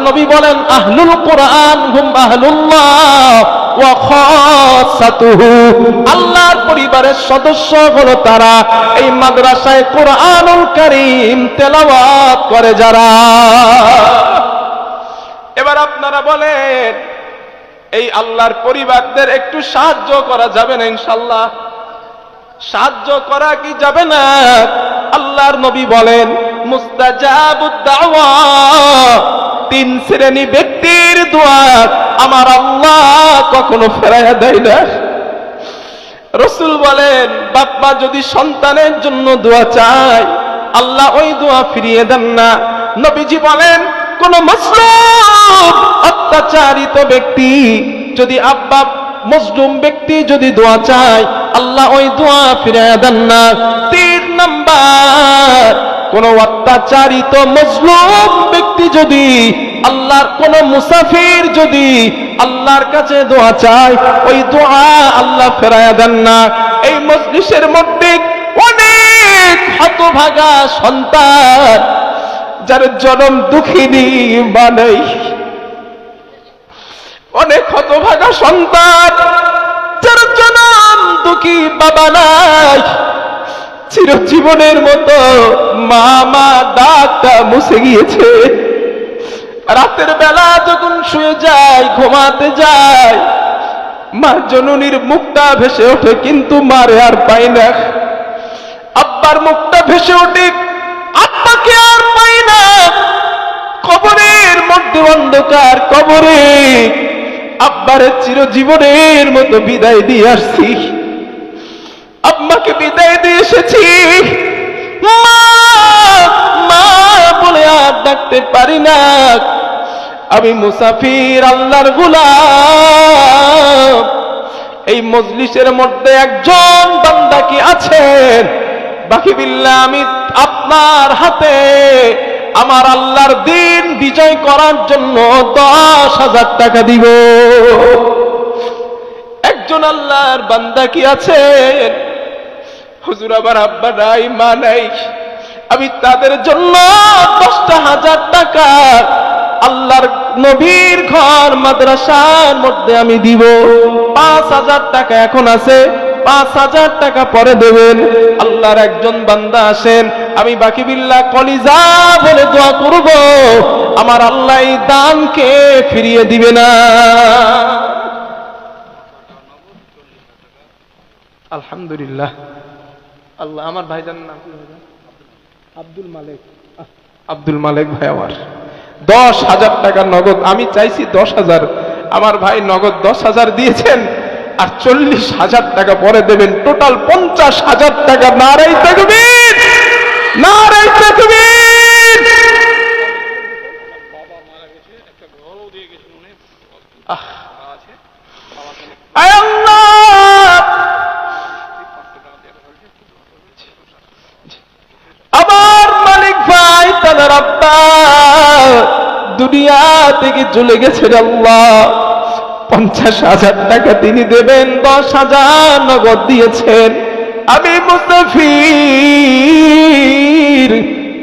নবী বলেন আহলুল কোরআন হুম আহলুল্লাহ ওয়া খাসাতুহু, আল্লাহর পরিবারের সদস্য হলো তারা এই মাদ্রাসায় কোরআনুল কারীম তেলাওয়াত করে যারা। এবার আপনারা বলেন এই আল্লাহর পরিবারদের একটু সাহায্য করা যাবে না? ইনশাআল্লাহ সাহায্য করা কি যাবে না? আল্লাহর নবী বলেন মুস্তাজাবুদ দাওয়া, তিন শ্রেণী ব্যক্তির দোয়া আমার আল্লাহ কখনো ফেরাইয়া দেয় না। রাসূল বলেন বাপ মা যদি সন্তানের জন্য দোয়া চায় আল্লাহ ওই দোয়া ফিরিয়ে দেন না। নবীজি বলেন কোন মজলুম অত্যাচারিত ব্যক্তি যদি আব্বা মজলুম ব্যক্তি যদি দোয়া চায় আল্লাহ ওই দোয়া ফিরিয়ে দেন না। 3 নাম্বার, কোন অত্যাচারিত মজলুম ব্যক্তি যদি আল্লাহর কোন মুসাফির যদি আল্লাহর কাছে দোয়া চায় ওই দোয়া আল্লাহ ফেরাইয়া দেন না। এই মজলিসের মধ্যে অনেক হতভাগা সন্তান যার জনম দুঃখিনী বানাই, অনেক হতভাগা সন্তান যার জনম দুঃখী বাবা নাই, চিরজীবনের মতো মা মা ডাকটা মুছে গিয়েছে। রাতের বেলা যখন শুয়ে যায় ঘুমাতে যায় মা জননীর মুখটা ভেসে ওঠে কিন্তু মারে আর পাই না। আব্বার মুখটা ভেসে ওঠে আব্বাকে আর পাই না। কবরের মধ্যে অন্ধকার কবরে আব্বারে চিরজীবনের মতো বিদায় দিয়ে আসছি, আম্মাকে বিদায় দিয়ে এসেছি, মা মা বলে আর ডাকতে পারি না। আমি মুসাফির আল্লাহর গোলাম। এই মজলিসের মধ্যে একজন বান্দা কি আছেন? বাকি বিল্লাহ আমি আপনার হাতে আমার আল্লাহর দিন বিজয় করার জন্য 10,000 টাকা দিব। একজন আল্লাহর বান্দা কি আছেন? হুজুর আমার আব্বা নাই মা নাই, আমি তাদের জন্য 10,000 টাকা আল্লাহর নবীর ঘর মাদ্রাসার মধ্যে আমি দিব। 5,000 টাকা এখন আছে, 5,000 টাকা পরে দেবেন। আল্লাহর একজন বান্দা আসেন, আমি বাকি বিল্লাহ কলিজা বলে দোয়া করব আমার আল্লাহ এই দানকে ফিরিয়ে দিবে না। আলহামদুলিল্লাহ। আল্লাহ আমার ভাইজানের নাম কি? আব্দুল মালিক। আব্দুল মালিক ভাই আমার 10,000 টাকা নগদ। আমি চাইছি 10,000, আমার ভাই নগদ 10,000 দিয়েছেন আর 40,000 টাকা পরে দেবেন। টোটাল 50,000 টাকা। নারায়ে তাকবীর, নারায়ে তাকবীর। আয় আল্লাহ, আমার মালিক ভাই তাদের আব্বা দুনিয়া থেকে চলে গেছেন। আল্লাহ 50,000 টাকা তিনি দেবেন, 10,000 নগদ দিয়েছেন। আমি মুস্তাফির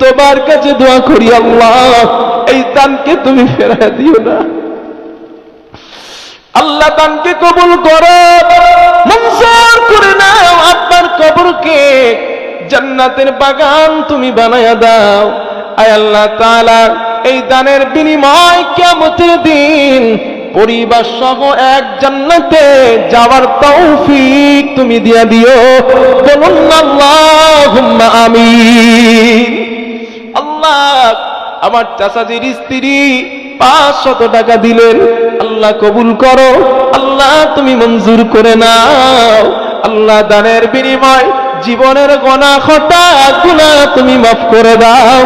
তোমার কাছে দোয়া করি আল্লাহ এই দানকে তুমি ফেরায় দিও না। আল্লাহ দানকে কবুল করো, মঞ্জুর করে নাও। আপনার কবরকে জান্নাতের বাগান তুমি বানায়া দাও। আয় আল্লাহ তাআলা এই দানের বিনিময় কিয়ামতের দিন পরিবার সহ এক জান্নাতে যাওয়ার তৌফিক তুমি দিয়া দিও। বলুন আল্লাহুম্মা আমিন। আল্লাহ আমার চাচাজির স্ত্রী 500 টাকা দিলেন, আল্লাহ কবুল করো, আল্লাহ তুমি মঞ্জুর করে নাও। আল্লাহ দানের বিনিময় জীবনের গুনাহ খতা গুনাহ তুমি মাফ করে দাও।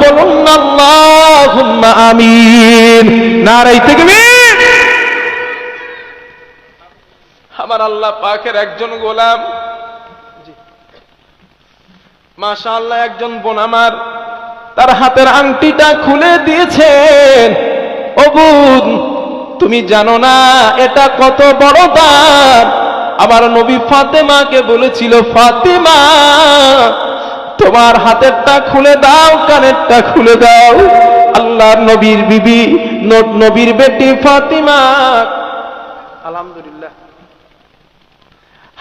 বলুন আল্লাহুম্মা আমিন। নারায়ে তাকবীর। আমার আল্লাহ পাকের একজন গোলাম, মাশাআল্লাহ একজন বোন আমার তার হাতের আংটিটা খুলে দিয়েছেন। ও বোন তুমি জানো না এটা কত বড় দান। আমার নবী ফাতেমাকে বলেছিল ফাতেমা তোমার হাতেরটা খুলে দাও, কানেরটা খুলে দাও। আল্লাহর নবীর বিবি নবীর বেটি ফাতিমা। আলহামদুলিল্লাহ।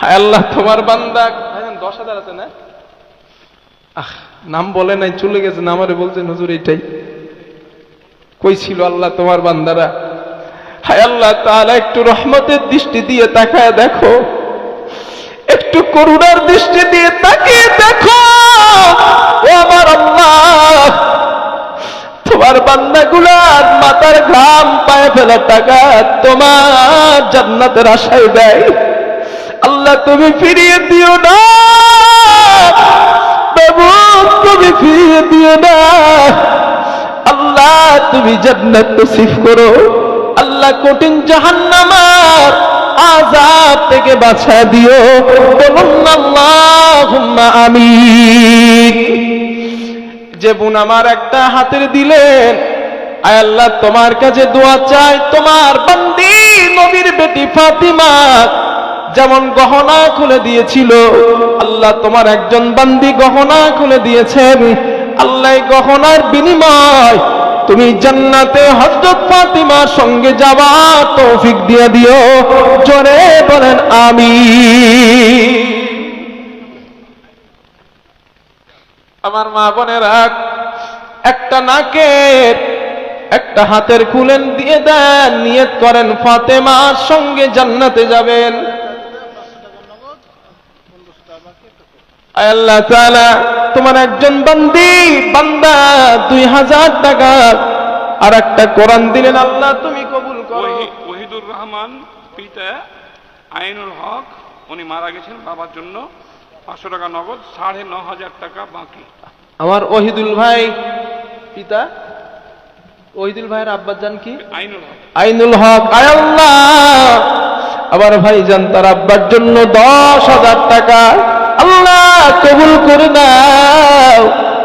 হায় আল্লাহ, তোমার বান্দা 10,000 আছে না? নাম বলে নাই, চলে গেছে না, আমারে বলছেন হুজুর এটাই কই ছিল আল্লাহ তোমার বান্দারা। হায় আল্লাহ তাআলা, একটু রহমতের দৃষ্টি দিয়ে তাকায় দেখো, একটু করুণার দৃষ্টি দিয়ে তাকিয়ে দেখো। ও আমার আল্লাহ, তোমার বান্দাগুলার মাথার ঘাম পায়ে ফেলা টাকা তোমার জান্নাতের আশায় দেয়। আল্লাহ তুমি ফিরিয়ে দিও না বাবু, তুমি ফিরিয়ে দিও না। আল্লাহ তুমি জান্নাত নসিব করো। আল্লাহ কঠিন জাহান্নামের আযাব থেকে বাঁচা দিও। বলুন আল্লাহুম্মা আমিন। যে বোন আমার একটা হাতের দিলেন, আয় আল্লাহ তোমার কাছে দোয়া চাই, তোমার বান্দি নবীর বেটি ফাতিমা যেমন গহনা খুলে দিয়েছিল, আল্লাহ তোমার একজন বান্দি গহনা খুলে দিয়েছেন। আল্লাহ গহনার বিনিময় তুমি জান্নাতে হযরত ফাতিমার সঙ্গে যাওয়ার তৌফিক দিয়ে দিও। জোরে বলেন আমিন। আমার মা বোনেরা, একটা নাকের একটা হাতের খুলেন দিয়ে দেন, নিয়ত করেন ফাতেমার সঙ্গে জান্নাতে যাবেন। আল্লাহ তাআলা তোমার একজন বান্দা 2000 টাকা আর একটা কোরআন দিলেন, আল্লাহ তুমি কবুল করো। ওহিদুর রহমান পিতা আইনুল হক, উনি মারা গেছেন, বাবার জন্য 500 টাকা নগদ, 9,500 টাকা বাকি। আমার ওহিদুল ভাই পিতা, ওহিদুল ভাইয়ের আব্বার জান কি? আইনুল হক। আয় আল্লাহ, আবার ভাইজান তার আব্বার জন্য 10,000 টাকা আল্লাহ কবুল করে নাও।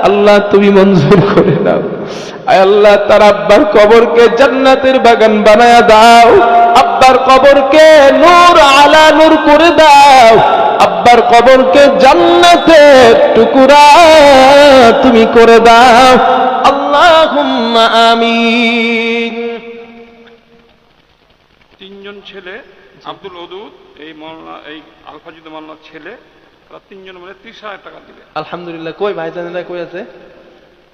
আল্লাহ তুমি মঞ্জুর করে নাও। আয় আল্লাহ তার আব্বার কবরকে জান্নাতের বাগান বানায়া দাও। আব্বার কবরকে নূর আলা নূর করে দাও। আব্বার কবরকে জান্নাতের টুকরা তুমি করে দাও। আল্লাহুম্মা আমিন। 3জন ছেলে, আব্দুল ওদুদ, এই আলফাজুদ মাওলানার ছেলে, তারা 3জন মিলে 30,000 টাকা দিলে। আলহামদুলিল্লাহ। কই ভাইজানেরা কই আছে?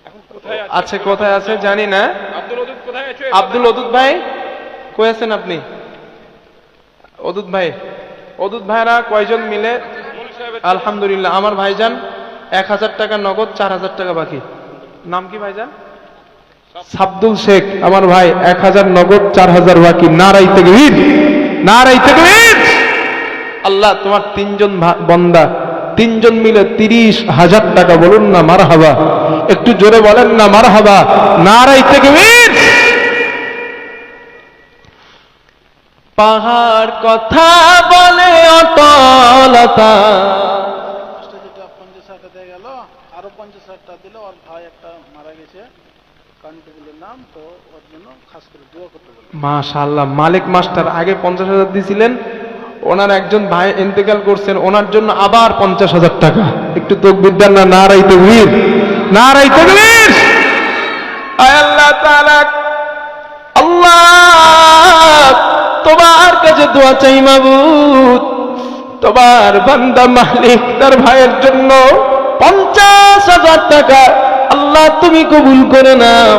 এখন কোথায় আছে? আচ্ছা, কোথায় আছে জানি না। আব্দুল ওদুদ কোথায় আছে? আব্দুল ওদুদ ভাই কই আছেন আপনি? ওদুদ ভাই, ওদুদ ভাইরা কয়জন মিলে? আলহামদুলিল্লাহ। আমার ভাইজান 1,000 টাকা নগদ, 4,000 টাকা বাকি। নাম কি ভাইজান? সাব্দুল শেখ। আমার ভাই 1,000 নগদ, 4,000 বাকি। নারাই তাকবীর, নারাই তাকবীর। আল্লাহ তোমার 3জন বান্দা 3জন মিলে 30,000 টাকা। বলুন না মারহাবা, একটু জোরে বলেন না মারহাবা। নারাই তাকবীর। পাহাড় কথা বলে অটলতা, যেটা 50,000 টাকা গেল, আরো 50,000 টাকা দিল। ওর ভাই একটা মারা গেছে, কন্ট্রিবিউটের নাম, তো ওর জন্য খাস করে দোয়া করতে বলে। মাশাআল্লাহ। মালিক মাস্টার আগে 50,000 দিয়েছিলেন, ওনার একজন ভাই ইন্তেকাল করছেন, ওনার জন্য আবার 50,000 টাকা। একটু তাকবীর দেন না, নারাই তাকবীর, নারাই তাকবীর। আয় আল্লাহ তাআলা, আল্লাহ তোমার কাছে দোয়া চাই মাবুদ, তোমার বান্দা মালিক তার ভাইয়ের জন্য 50,000 টাকা আল্লাহ তুমি কবুল করে নাও।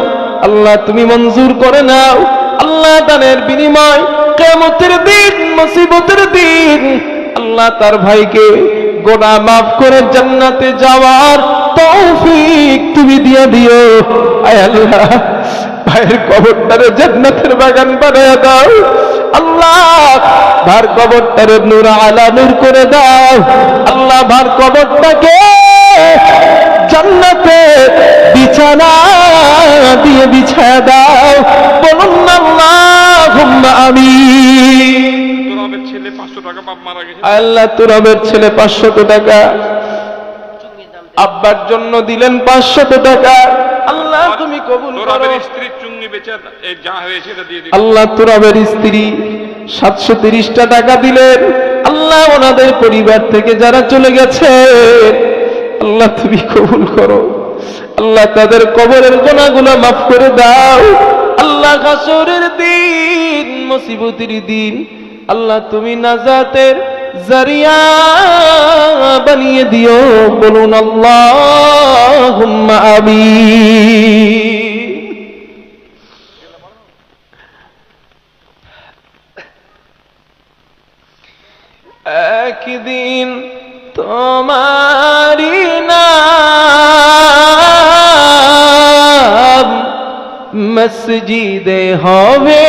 আল্লাহ তুমি মঞ্জুর করে নাও। আল্লাহ দানের বিনিময় কিয়ামতের দিন, মুসিবতের দিন আল্লাহ তার ভাইকে গুনাহ মাফ করে জান্নাতে যাওয়ার তৌফিক তুমি দিয়ে দিও। আয় আল্লাহ ভাইয়ের কবরটারে জান্নাতের বাগান বানায়া দাও। আল্লাহ ভার কবরটারে নূর আলা নূর করে দাও। আল্লাহ ভার কবরটাকে জান্নাতে বিছানা দিয়ে বিছায়া দাও। বলুন আল্লাহুম্মা আমিন। তুরাবের ছেলে 500 টাকা, বাপ মারা গেছে। আল্লাহ তুরাবের ছেলে 500 টাকা, আব্বার জন্য দিলেন 500 টাকা। আল্লাহ তুমি কবুল করো। তুরাবের স্ত্রী চুঙ্গি বেচে এই যা হয়েছে এটা দিয়ে দিন। আল্লাহ তুরাবের স্ত্রী 730 টাকা দিলেন। আল্লাহ ওনাদের পরিবার থেকে যারা চলে গেছে আল্লাহ তুমি কবুল করো। আল্লাহ তাদের কবরের গুনাহগুলো মাফ করে দাও। আল্লাহ মুসিবতের দিন আল্লাহ তুমি নাজাতের জারিয়া বানিয়ে দিও। বলুন আল্লাহুম্মা আমিন। একদিন তোমারি নাম মসজিদে হবে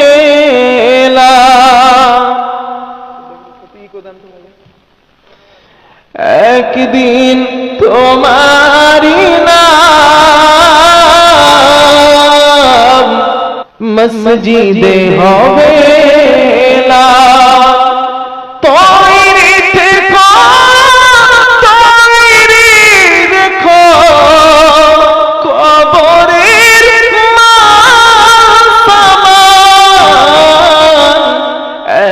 একদিন তোমারি নাম মসজিদে হবে তৈরি থেকো তৈরি রেখো কবরের সামান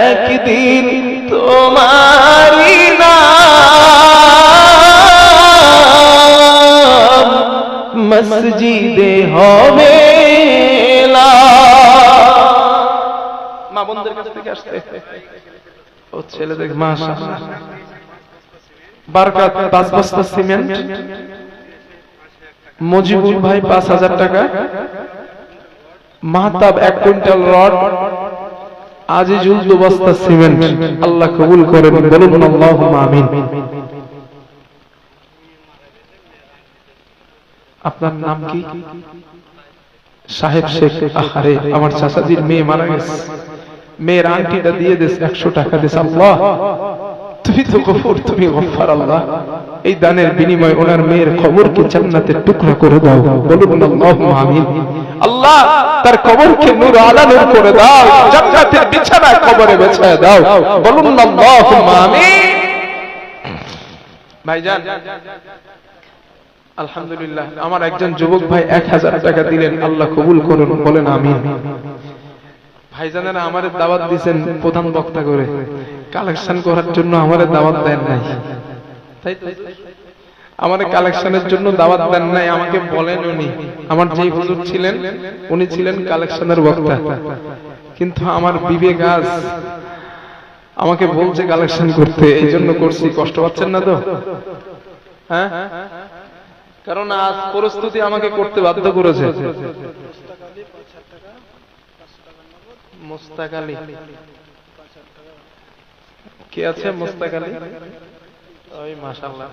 একদিন তোমারি নাম মসজিদে হবে মা বোনদের কাছ থেকে আসতে ও ছেলেদের মাশাআল্লাহ বারকাত 5 বস্তা সিমেন্ট মজিবুল ভাই 5000 টাকা মাহতাব 1 কুইন্টাল রড আজিজুল 2 বস্তা সিমেন্ট আল্লাহ কবুল করেন বলুন আল্লাহুম্মা আমিন। আপনার নাম কি? সাহেব শেখ। আহারে আমার চাচাজির মেয়ে মারা গেছে, মেয়ের আংটিটা দিয়ে দিস 100 টাকা দিস। আল্লাহ তুমি তো গফুর, তুমি গফফার আল্লাহ। এই দানের বিনিময়ে ওনার মেয়ের কবরকে জান্নাতের টুকরা করে দাও বলুন আল্লাহুম্মা আমিন। আল্লাহ তার কবরকে নূর আলা নূর করে দাও, জান্নাতের বিছানা কবরে বিছায় দাও বলুন আল্লাহুম্মা আমিন। ভাইজান আলহামদুলিল্লাহ আমার একজন যুবক ভাই 1000 টাকা দিলেন, আল্লাহ কবুল করুন বলেন আমিন। ভাইজানেরা আমারে দাওয়াত দিবেন প্রধান বক্তা করে, কালেকশন করার জন্য আমারে দাওয়াত দেন নাই, তাই তো আমারে কালেকশনের জন্য দাওয়াত দেন নাই, আমাকে বলেন উনি আমার যেই হুজুর ছিলেন উনি ছিলেন কালেকশনের বক্তা, কিন্তু আমার বিবেক আজ আমাকে বলছে কালেকশন করতে, এইজন্য করছি। কষ্ট পাচ্ছেন না তো? হ্যাঁ, কারণ আজ পরিস্থিতি আমাকে করতে বাধ্য করেছে। মুস্তাক আলী কে আছে? মুস্তাক আলী, ওই মাশাআল্লাহ।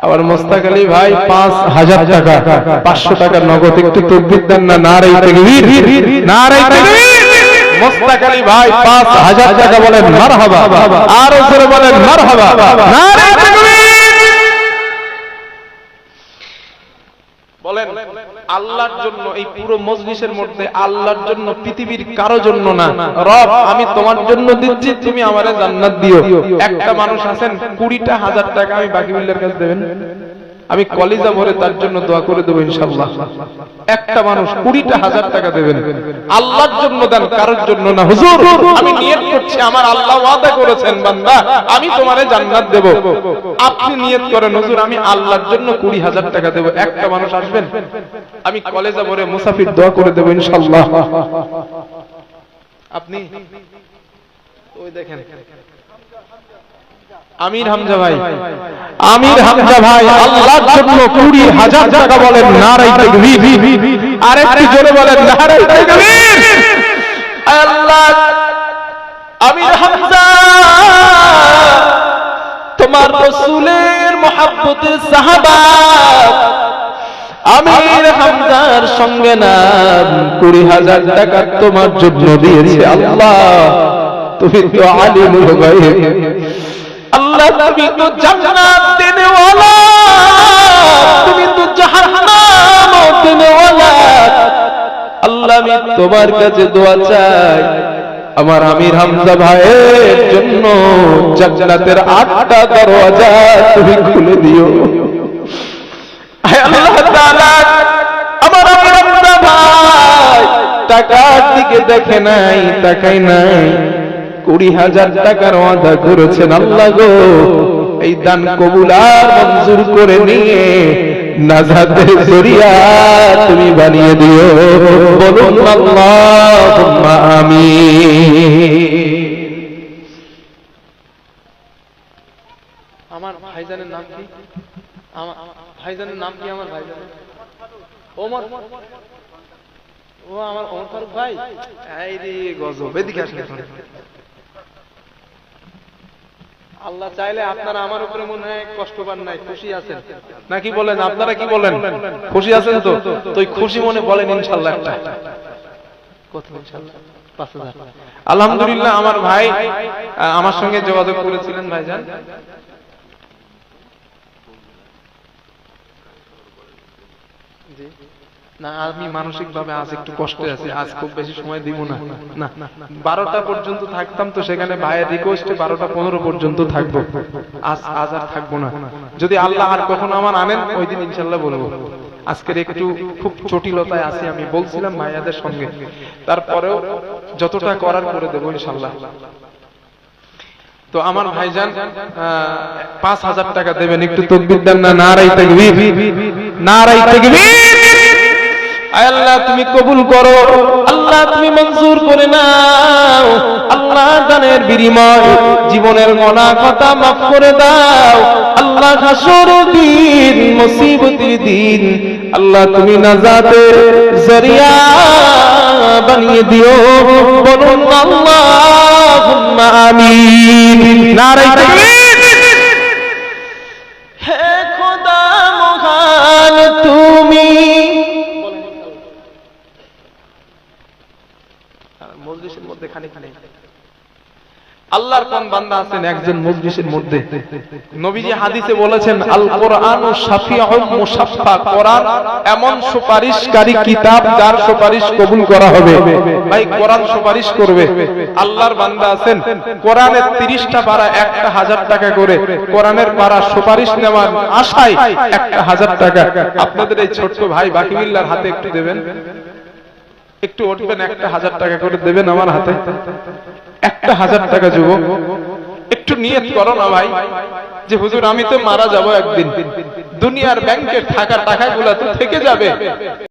আবার মুস্তাক আলী ভাই 5000 টাকা, 500 টাকা নগদ। একটু তাকবীর দেন না, নারে তাকবীর, নারে তাকবীর। মুস্তাক আলী ভাই 5000 টাকা বলেন মারহাবা, আর জোরে বলেন মারহাবা, নারে তাকবীর। বলেন আল্লাহর জন্য, এই পুরো মজলিসের মধ্যে আল্লাহর জন্য, পৃথিবীর কারো জন্য না। রব আমি তোমার জন্য দিচ্ছি, তুমি আমারে জান্নাত দিও। একটা মানুষ আছেন 20টা 1000 টাকা আমি বাকি বিল্লার কাছে দেবেন, আমি কলিজা ভরে তার জন্য দোয়া করে দেব ইনশাআল্লাহ। একটা মানুষ 20টা 1000 টাকা দেবেন, আল্লাহর জন্য দেন, কারোর জন্য না। হুজুর আমি নিয়ত করছি, আমার আল্লাহ ওয়াদা করেছেন বান্দা আমি তোমারে জান্নাত দেব, আপনি নিয়ত করেন হুজুর আমি আল্লাহর জন্য 20000 টাকা দেব। একটা মানুষ আসবেন, আমি কলেজে ভরে মুসাফির দোয়া করে দেব ইনশাআল্লাহ। আপনি ওই দেখেন আমির হামজা ভাই, আমির হামজা ভাই আল্লাহর জন্য 20000 টাকা বলেন নারে তাকবীর, আরেকটু জোরে বলেন নারে তাকবীর। আল্লাহ আমির হামজা তোমার রাসূলের মহব্বতের সাহাবা, আমির হামজার সঙ্গে নাম 20000 টাকা তোমার জন্য দিয়েছে। আল্লাহ তুমি তো আলিমুল গায়ব, আল্লাহ তুমি তো জান্নাত দেনে ওয়ালা, তুমি তো জাহান্নাম দেনে ওয়ালা। আল্লাহ আমি তোমার কাছে দোয়া চাই, আমার আমির হামজা ভাইয়ের জন্য জান্নাতের 8টা দরওয়াজা তুমি খুলে দিও। আল্লাহ তাআলা আমার আমির হামজা ভাই টাকার দিকে দেখে নাই, তাকাই নাই, 20000 টাকার ওয়াদা করেছেন। আল্লাহ গো এই দান কবুল আর মঞ্জুর করে নিয়ে নাজাতের জরিয়া তুমি বানিয়ে দিও বলুন আল্লাহুম্মা আমিন। কি? ভাইজানের নাম কি? আমার ভাইজানের ওমর। ও আমার ওমর ফারুক ভাই। এই রে গজব, এদিকে আসেন। আল্লাহ চাইলে আপনারা আমার উপরে মনে হয় কষ্ট পান নাই, খুশি আছেন নাকি বলেন? আপনারা কি বলেন? খুশি আছেন তো? তো খুশি মনে বলেন ইনশাআল্লাহ একটা। কত ইনশাআল্লাহ? 5000। আলহামদুলিল্লাহ আমার ভাই আমার সঙ্গে যোগাযোগ করেছিলেন ভাইজান। না আমি মানসিক ভাবে আজ একটু কষ্টে আছি, আজ খুব বেশি সময় দিব না। না 12টা পর্যন্ত থাকতাম, তো সেখানে ভাইয়ের রিকোয়েস্টে 12টা 15 পর্যন্ত থাকবো। আজ আর থাকবো না। যদি আল্লাহ আর কখনো আমার আনেন ওই দিন ইনশাআল্লাহ বলবো। আজকের একটু খুব জটিলতায় আছি, আমি বলছিলাম ভাইয়াদের সঙ্গে, তারপরেও যতটা করার করে দেবো ইনশাআল্লাহ। তো আমার ভাইজান 5000 টাকা দেবেন, একটু তাকবীর দেন না? নারায়ে তাকবীর, নারায়ে তাকবীর। আল্লাহ তুমি কবুল করো, আল্লাহ তুমি মঞ্জুর করে নাও, আল্লাহ দানের বিনিময় জীবনের গুনাহ কথা মাফ করে দাও। আল্লাহ হাসরের দিন, মুসিবতের দিন আল্লাহ তুমি নাজাতের জরিয়া বানিয়ে দিও। বলুন আল্লাহুম্মা আমিন। নারায়ে তাকবীর। হে খোদা মহান তুমি। মজলিসের মধ্যে খালি খালি আল্লাহর কোন বান্দা আছেন একজন মজলিসের মধ্যে? নবীজি হাদিসে বলেছেন আল কোরআনু শাফিউম মুশাফফা, কোরআন এমন সুপারিশকারী কিতাব যার সুপারিশ কবুল করা হবে। ভাই কোরআন সুপারিশ করবে। আল্লাহর বান্দা আছেন কোরআনের 30টা পারা 1000 টাকা করে, কোরআনের পারা সুপারিশ নেওয়ার আশায় 1000 টাকা। আপনাদের এই ছোট্ট ভাই বাকিবিল্লাহর হাতে একটু দেবেন, একটু উঠবেন, 1000 টাকা করে দেবেন আমার হাতে। 1000 টাকা যুবক, একটু নিয়ত করো না ভাই যে হুজুর আমি তো মারা যাব একদিন, দুনিয়ার ব্যাংকে থাকা টাকাগুলো তো থেকে যাবে।